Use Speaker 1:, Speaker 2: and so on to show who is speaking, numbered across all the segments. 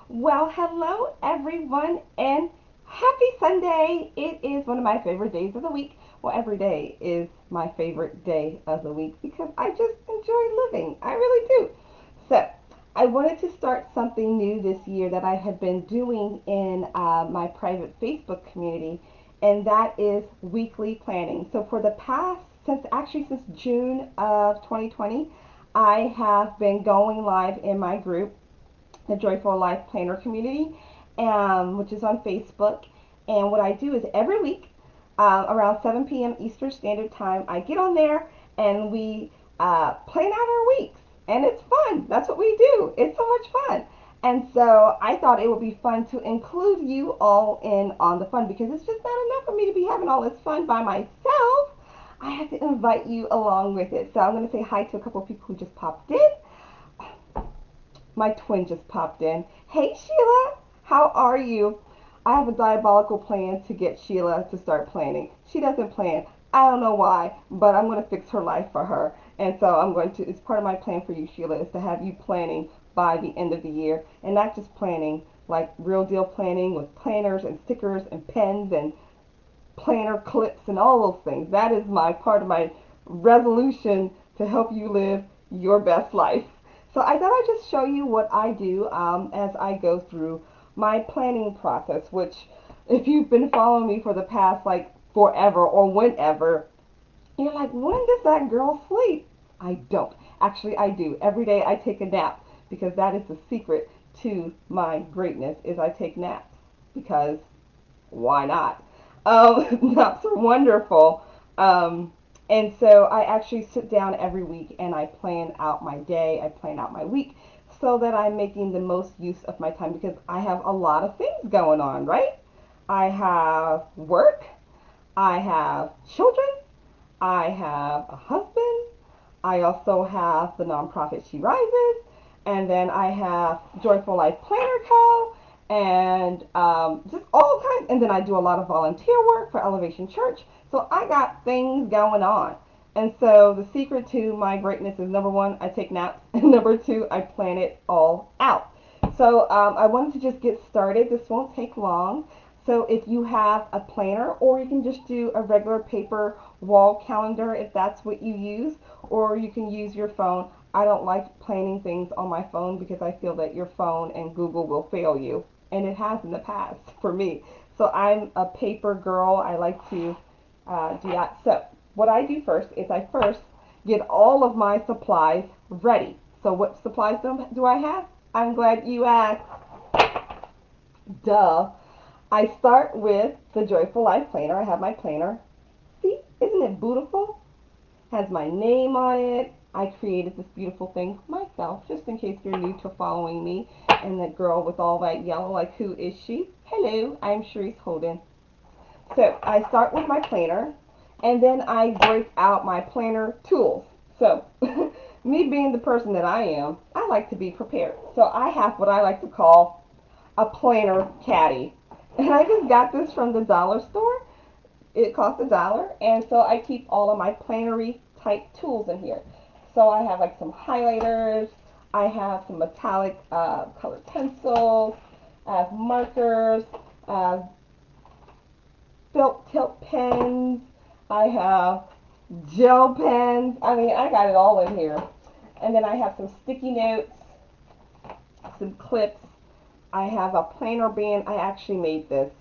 Speaker 1: Well, hello everyone and happy Sunday. It is one of my favorite days of the week. Well, every day is my favorite day of the week because I just enjoy living. I really do. So, I wanted to start something new this year that I had been doing in my private Facebook community, and that is weekly planning. So, for the past, since June of 2020, I have been going live in my group, the Joyful Life Planner community, which is on Facebook. And what I do is every week around 7 p.m. Eastern Standard Time, I get on there and we plan out our weeks. And it's fun. That's what we do. It's so much fun. And so I thought it would be fun to include you all in on the fun because it's just not enough for me to be having all this fun by myself. I have to invite you along with it. So I'm going to say hi to a couple of people who just popped in. My twin just popped in. Hey, Sheila, how are you? I have a diabolical plan to get Sheila to start planning. She doesn't plan. I don't know why, but I'm going to fix her life for her. And so it's part of my plan for you, Sheila, is to have you planning by the end of the year. And not just planning, like real deal planning with planners and stickers and pens and planner clips and all those things. That is my part of my resolution to help you live your best life. So I thought I'd just show you what I do as I go through my planning process, which if you've been following me for the past like forever or whenever, you're like, when does that girl sleep? I don't. Actually, I do. Every day I take a nap because that is the secret to my greatness is I take naps because why not? Naps are wonderful. Um, and so I actually sit down every week and I plan out my day, I plan out my week so that I'm making the most use of my time because I have a lot of things going on, right? I have work, I have children, I have a husband, I also have the nonprofit She Rises, and then I have Joyful Life Planner Co. And just all kinds. And then I do a lot of volunteer work for Elevation Church. So I got things going on. And so the secret to my greatness is number one, I take naps, and number two, I plan it all out. So I wanted to just get started. This won't take long. So if you have a planner, or you can just do a regular paper wall calendar if that's what you use, or you can use your phone. I don't like planning things on my phone because I feel that your phone and Google will fail you, and it has in the past for me. So I'm a paper girl. I like to do that. So what I do first is I first get all of my supplies ready. So what supplies do I have? I'm glad you asked. Duh. I start with the Joyful Life Planner. I have my planner. See, isn't it beautiful? Has my name on it. I created this beautiful thing myself, just in case you're new to following me. And that girl with all that yellow, like, who is she? Hello, I'm Sharice Holden. So I start with my planner, and then I break out my planner tools. So me being the person that I am, I like to be prepared. So I have what I like to call a planner caddy. And I just got this from the dollar store. It costs $1, and so I keep all of my plannery type tools in here. So I have like some highlighters, I have some metallic colored pencils, I have markers, I have felt tip pens, I have gel pens. I mean, I got it all in here. And then I have some sticky notes, some clips. I have a planner band. I actually made this.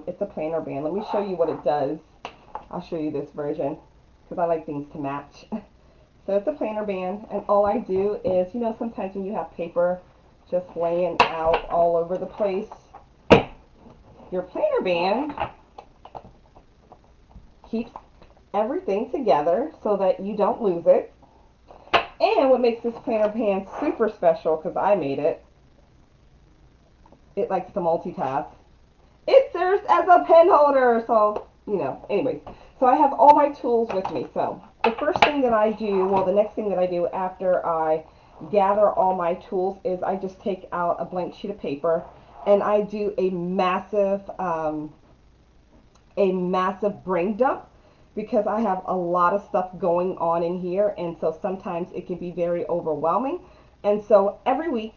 Speaker 1: It's a planner band. Let me show you what it does. I'll show you this version because I like things to match. So it's a planner band, and all I do is, sometimes when you have paper just laying out all over the place, your planner band keeps everything together so that you don't lose it. And what makes this planner band super special, because I made it, it likes to multitask. It serves as a pen holder, so, anyways. So I have all my tools with me. So the first thing that I do, well, the next thing that I do after I gather all my tools is I just take out a blank sheet of paper and I do a massive brain dump because I have a lot of stuff going on in here, and so sometimes it can be very overwhelming. And so every week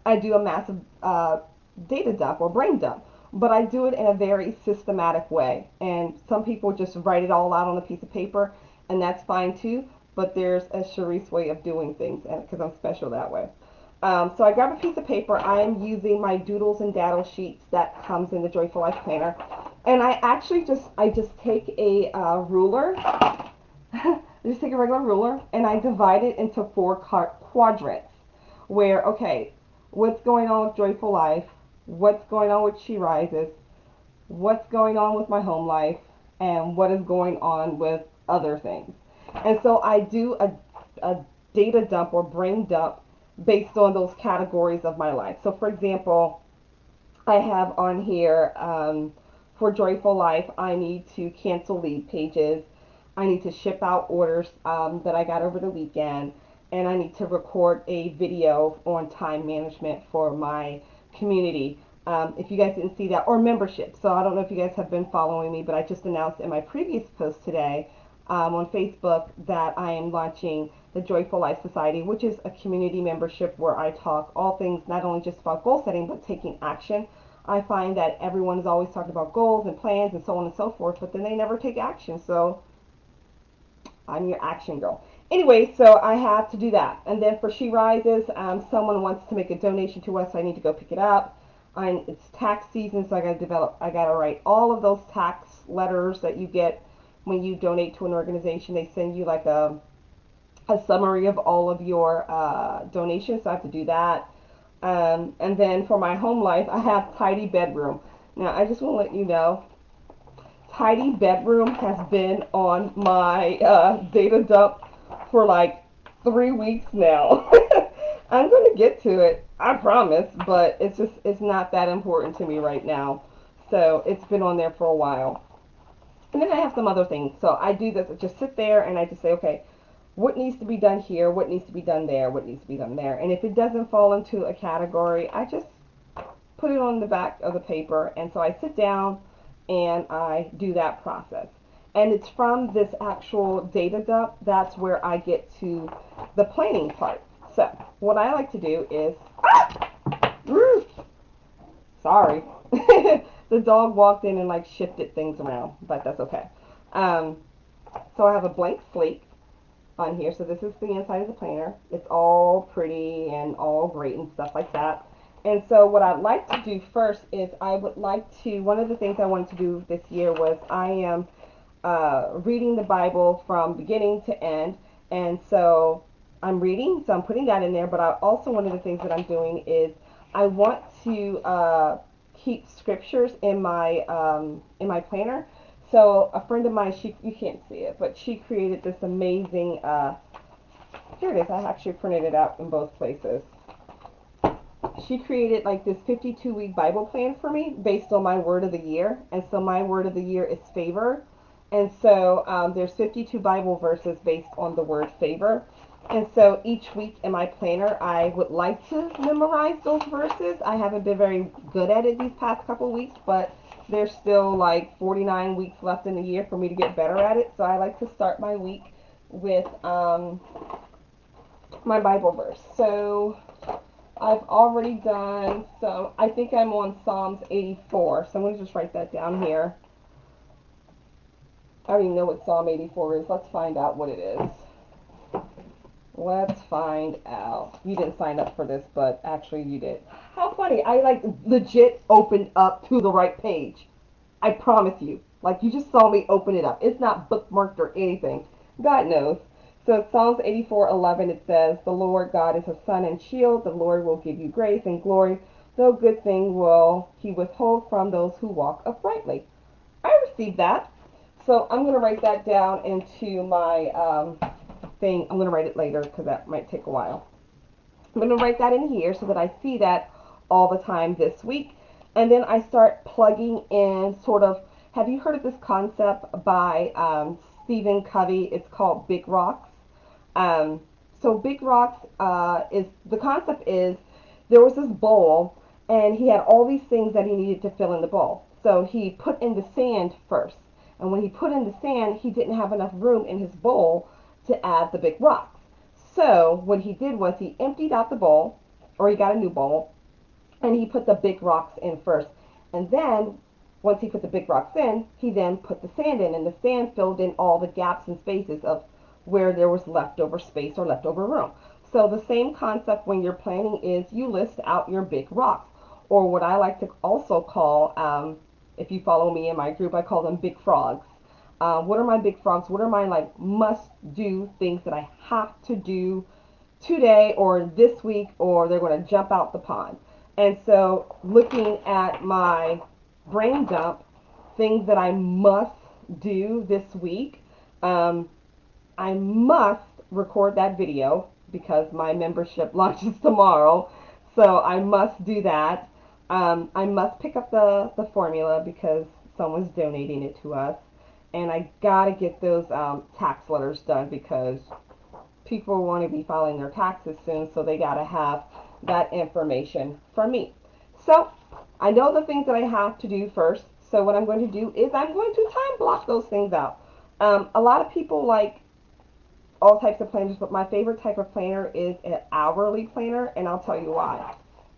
Speaker 1: I do a massive data dump or brain dump, but I do it in a very systematic way. And some people just write it all out on a piece of paper, and that's fine too. But there's a Sharice way of doing things, and because I'm special that way. So I grab a piece of paper. I am using my doodles and daddle sheets that comes in the Joyful Life Planner, and I just take a ruler. I just take a regular ruler and I divide it into four quadrants. Where okay, what's going on with Joyful Life? What's going on with She Rises? What's going on with my home life? And what is going on with other things? And so I do a data dump or brain dump based on those categories of my life. So, for example, I have on here for Joyful Life, I need to cancel lead pages. I need to ship out orders that I got over the weekend. And I need to record a video on time management for my community. If you guys didn't see that, or membership. So I don't know if you guys have been following me, but I just announced in my previous post today on Facebook that I am launching the Joyful Life Society, which is a community membership where I talk all things not only just about goal setting, but taking action. I find that everyone is always talking about goals and plans and so on and so forth, but then they never take action. So I'm your action girl. Anyway, so I have to do that. And then for She Rises, someone wants to make a donation to us, so I need to go pick it up. It's tax season, so I gotta write all of those tax letters that you get when you donate to an organization. They send you like a summary of all of your donations, so I have to do that. And then for my home life, I have tidy bedroom. Now, I just want to let you know, tidy bedroom has been on my data dump for like 3 weeks now. I'm going to get to it, I promise, but it's not that important to me right now. So it's been on there for a while. And then I have some other things. So I do this, I just sit there and I just say, okay, what needs to be done here, what needs to be done there, what needs to be done there. And if it doesn't fall into a category, I just put it on the back of the paper. And so I sit down and I do that process. And it's from this actual data dump, that's where I get to the planning part. So what I like to do is, sorry, the dog walked in and like shifted things around, but that's okay. Um, so I have a blank slate on here. So this is the inside of the planner. It's all pretty and all great and stuff like that. And so what I'd like to do first is I would like to, one of the things I wanted to do this year was I am reading the Bible from beginning to end. And so I'm reading, so I'm putting that in there. But I also, one of the things that I'm doing is I want to keep scriptures in my planner. So a friend of mine, you can't see it, but she created this amazing, here it is, I actually printed it out in both places. She created like this 52-week Bible plan for me based on my word of the year. And so my word of the year is favor. And so there's 52 Bible verses based on the word favor. And so each week in my planner, I would like to memorize those verses. I haven't been very good at it these past couple weeks, but there's still like 49 weeks left in the year for me to get better at it. So I like to start my week with my Bible verse. So I've already done some, I think I'm on Psalms 84. So I'm going to just write that down here. I don't even know what Psalm 84 is. Let's find out what it is. Let's find out. You didn't sign up for this, but actually you did. How funny. I like legit opened up to the right page. I promise you. Like you just saw me open it up. It's not bookmarked or anything. God knows. So Psalms 84:11 it says, "The Lord God is a sun and shield. The Lord will give you grace and glory. No good thing will he withhold from those who walk uprightly." I received that. So I'm going to write that down into my thing. I'm going to write it later because that might take a while. I'm going to write that in here so that I see that all the time this week. And then I start plugging in sort of, have you heard of this concept by Stephen Covey? It's called Big Rocks. So Big Rocks the concept is there was this bowl and he had all these things that he needed to fill in the bowl. So he put in the sand first. And when he put in the sand, he didn't have enough room in his bowl to add the big rocks. So what he did was he emptied out the bowl, or he got a new bowl, and he put the big rocks in first. And then, once he put the big rocks in, he then put the sand in, and the sand filled in all the gaps and spaces of where there was leftover space or leftover room. So the same concept when you're planning is you list out your big rocks, or what I like to also call, if you follow me in my group, I call them big frogs. What are my big frogs? What are my like must do things that I have to do today or this week, or they're going to jump out the pond? And so looking at my brain dump, things that I must do this week, um, I must record that video because my membership launches tomorrow. So I must do that. I must pick up the formula because someone's donating it to us. And I got to get those tax letters done because people want to be filing their taxes soon, so they got to have that information from me. So I know the things that I have to do first. So what I'm going to do is I'm going to time block those things out. A lot of people like all types of planners, but my favorite type of planner is an hourly planner, and I'll tell you why.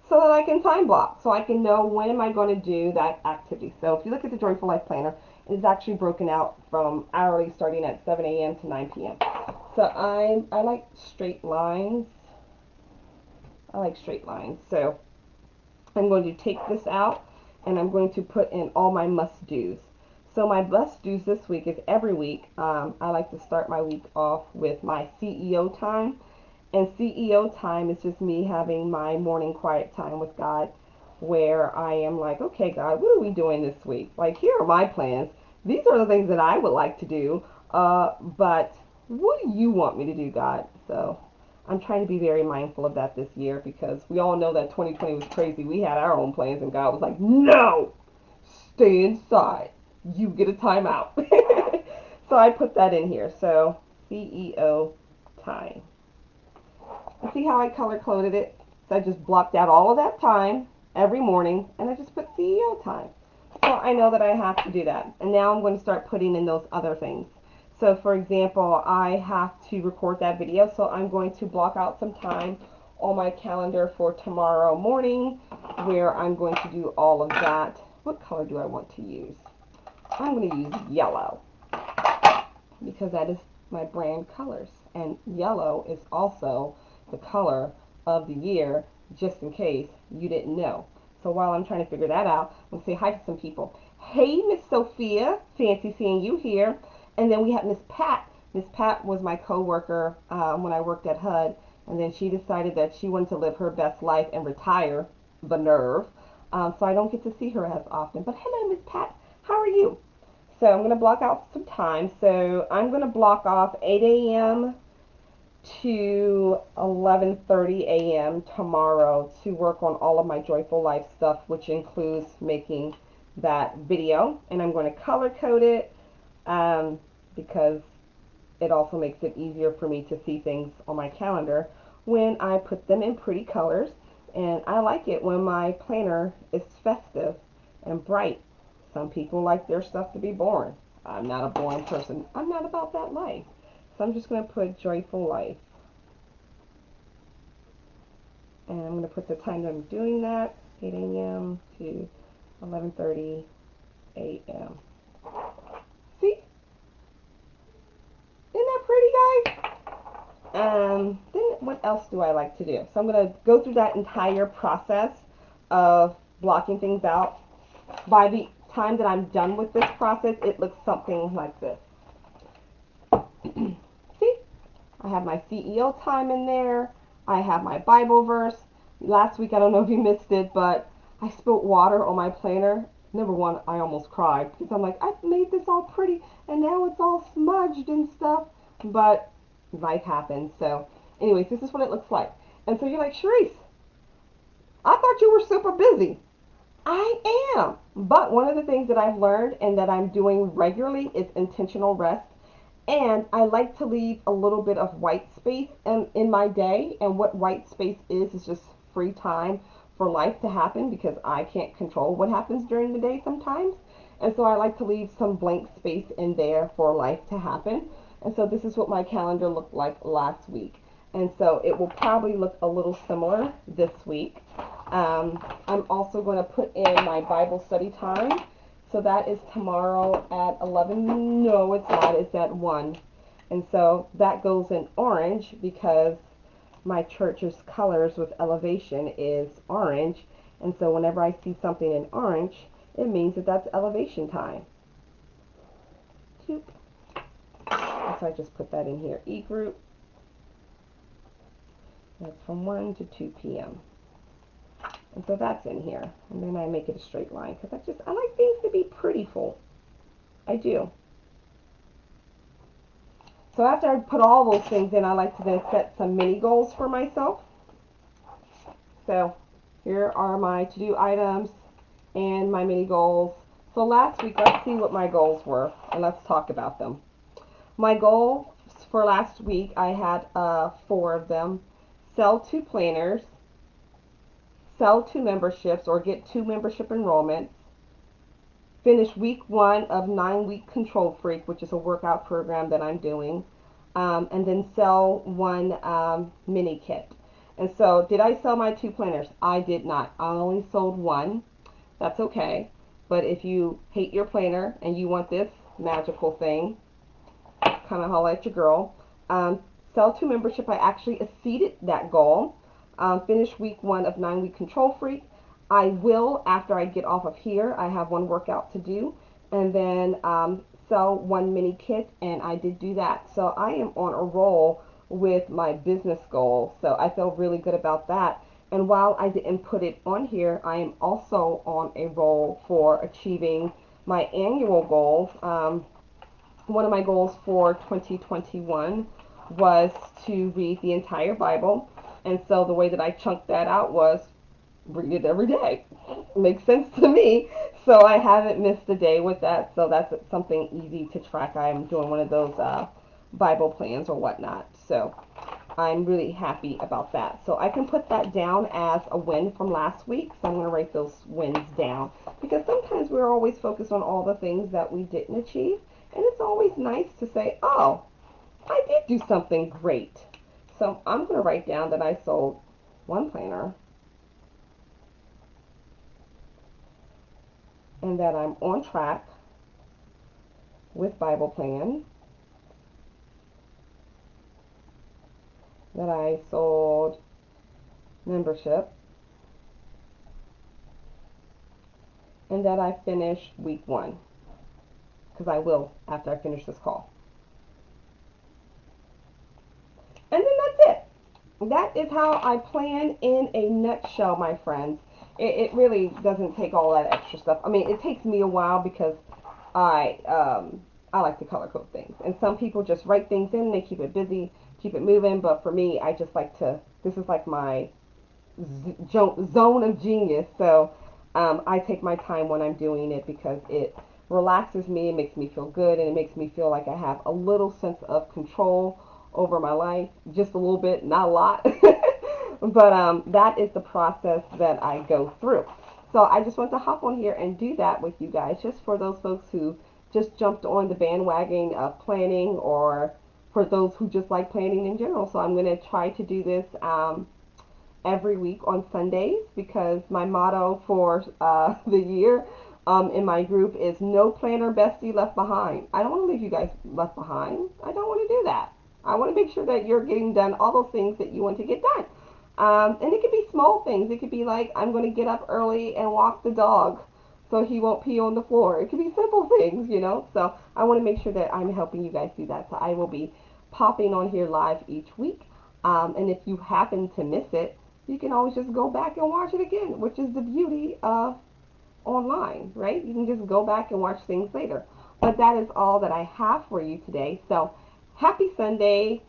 Speaker 1: So that I can time block, so I can know when am I going to do that activity. So if you look at the Joyful Life Planner, it's actually broken out from hourly starting at 7 a.m. to 9 p.m. So I like straight lines. I like straight lines. So I'm going to take this out and I'm going to put in all my must-dos. So my must-dos this week is every week. I like to start my week off with my CEO time. And CEO time is just me having my morning quiet time with God where I am like, okay, God, what are we doing this week? Like, here are my plans. These are the things that I would like to do. But what do you want me to do, God? So I'm trying to be very mindful of that this year because we all know that 2020 was crazy. We had our own plans and God was like, no, stay inside. You get a timeout. So I put that in here. So CEO time. And see how I color coded it? So I just blocked out all of that time every morning and I just put CEO time. So I know that I have to do that. And now I'm going to start putting in those other things. So for example, I have to record that video, so I'm going to block out some time on my calendar for tomorrow morning where I'm going to do all of that. What color do I want to use? I'm going to use yellow because that is my brand colors. And yellow is also the color of the year, just in case you didn't know. So while I'm trying to figure that out, I'm going to say hi to some people. Hey, Miss Sophia. Fancy seeing you here. And then we have Miss Pat. Miss Pat was my coworker when I worked at HUD. And then she decided that she wanted to live her best life and retire. The nerve. So I don't get to see her as often. But hello, Miss Pat. How are you? So I'm going to block out some time. So I'm going to block off 8 a.m. to 11:30 a.m. tomorrow to work on all of my Joyful Life stuff, which includes making that video. And I'm going to color code it because it also makes it easier for me to see things on my calendar when I put them in pretty colors. And I like it when my planner is festive and bright. Some people like their stuff to be boring. I'm not a boring person. I'm not about that life. So I'm just going to put Joyful Life. And I'm going to put the time that I'm doing that, 8 a.m. to 11:30 a.m. See? Isn't that pretty, guys? Then what else do I like to do? So I'm going to go through that entire process of blocking things out. By the time that I'm done with this process, it looks something like this. See? I have my CEO time in there. I have my Bible verse. Last week, I don't know if you missed it, but I spilled water on my planner. Number one, I almost cried because I'm like, I made this all pretty and now it's all smudged and stuff. But life happens. So anyways, this is what it looks like. And so you're like, Sharice, I thought you were super busy. I am. But one of the things that I've learned and that I'm doing regularly is intentional rest. And I like to leave a little bit of white space in my day. And what white space is just free time for life to happen because I can't control what happens during the day sometimes. And so I like to leave some blank space in there for life to happen. And so this is what my calendar looked like last week. And so it will probably look a little similar this week. I'm also going to put in my Bible study time. So that is tomorrow at 11. No, it's not. It's at 1. And so that goes in orange because my church's colors with elevation is orange. And so whenever I see something in orange, it means that that's elevation time. So I just put that in here. E-group. That's from 1 to 2 p.m. And so that's in here. And then I make it a straight line because I like things to be prettyful. I do. So after I put all those things in, I like to then set some mini goals for myself. So here are my to-do items and my mini goals. So last week, let's see what my goals were, and let's talk about them. My goal for last week, I had 4 of them. Sell 2 planners, sell 2 memberships or get 2 membership enrollments, finish week 1 of 9-week Control Freak, which is a workout program that I'm doing, and then sell 1 mini kit. And so did I sell my 2 planners? I did not. I only sold 1. That's okay. But if you hate your planner and you want this magical thing, kind of holla at your girl. Sell 2 membership, I actually exceeded that goal. Finish week 1 of 9-week Control Freak. I will, after I get off of here, I have 1 workout to do. And then sell 1 mini kit, and I did do that. So I am on a roll with my business goal. So I feel really good about that. And while I didn't put it on here, I am also on a roll for achieving my annual goals. One of my goals for 2021 was to read the entire Bible. And so the way that I chunked that out was read it every day. Makes sense to me. So I haven't missed a day with that. So that's something easy to track. I'm doing one of those Bible plans or whatnot. So I'm really happy about that. So I can put that down as a win from last week. So I'm going to write those wins down. Because sometimes we're always focused on all the things that we didn't achieve. And it's always nice to say, oh, I did do something great. So I'm going to write down that I sold 1 planner. And that I'm on track with Bible plan. That I sold membership. And that I finished week 1. Because I will after I finish this call. And then that's it. That is how I plan in a nutshell, my friends. It really doesn't take all that extra stuff. I mean, it takes me a while because I like to color code things. And some people just write things in, they keep it busy, keep it moving. But for me, I just like to, this is like my zone of genius. So I take my time when I'm doing it because it relaxes me, it makes me feel good, and it makes me feel like I have a little sense of control over my life. Just a little bit, not a lot. But that is the process that I go through. So I just want to hop on here and do that with you guys, just for those folks who just jumped on the bandwagon of planning, or for those who just like planning in general. So I'm going to try to do this every week on Sundays, because my motto for the year in my group is no planner bestie left behind. I don't want to leave you guys left behind. I don't want to do that. I want to make sure that you're getting done all those things that you want to get done. And it could be small things. It could be like, I'm going to get up early and walk the dog so he won't pee on the floor. It could be simple things, you know. So I want to make sure that I'm helping you guys do that. So I will be popping on here live each week. And if you happen to miss it, you can always just go back and watch it again, which is the beauty of online, right? You can just go back and watch things later. But that is all that I have for you today. So happy Sunday.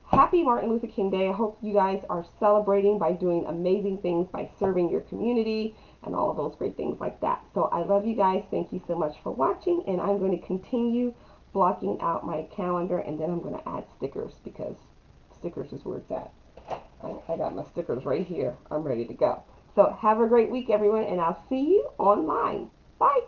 Speaker 1: Happy Martin Luther King Day. I hope you guys are celebrating by doing amazing things, by serving your community and all of those great things like that. So I love you guys. Thank you so much for watching, and I'm going to continue blocking out my calendar, and then I'm going to add stickers, because stickers is where it's at. I got my stickers right here. I'm ready to go. So have a great week, everyone, and I'll see you online. Bye.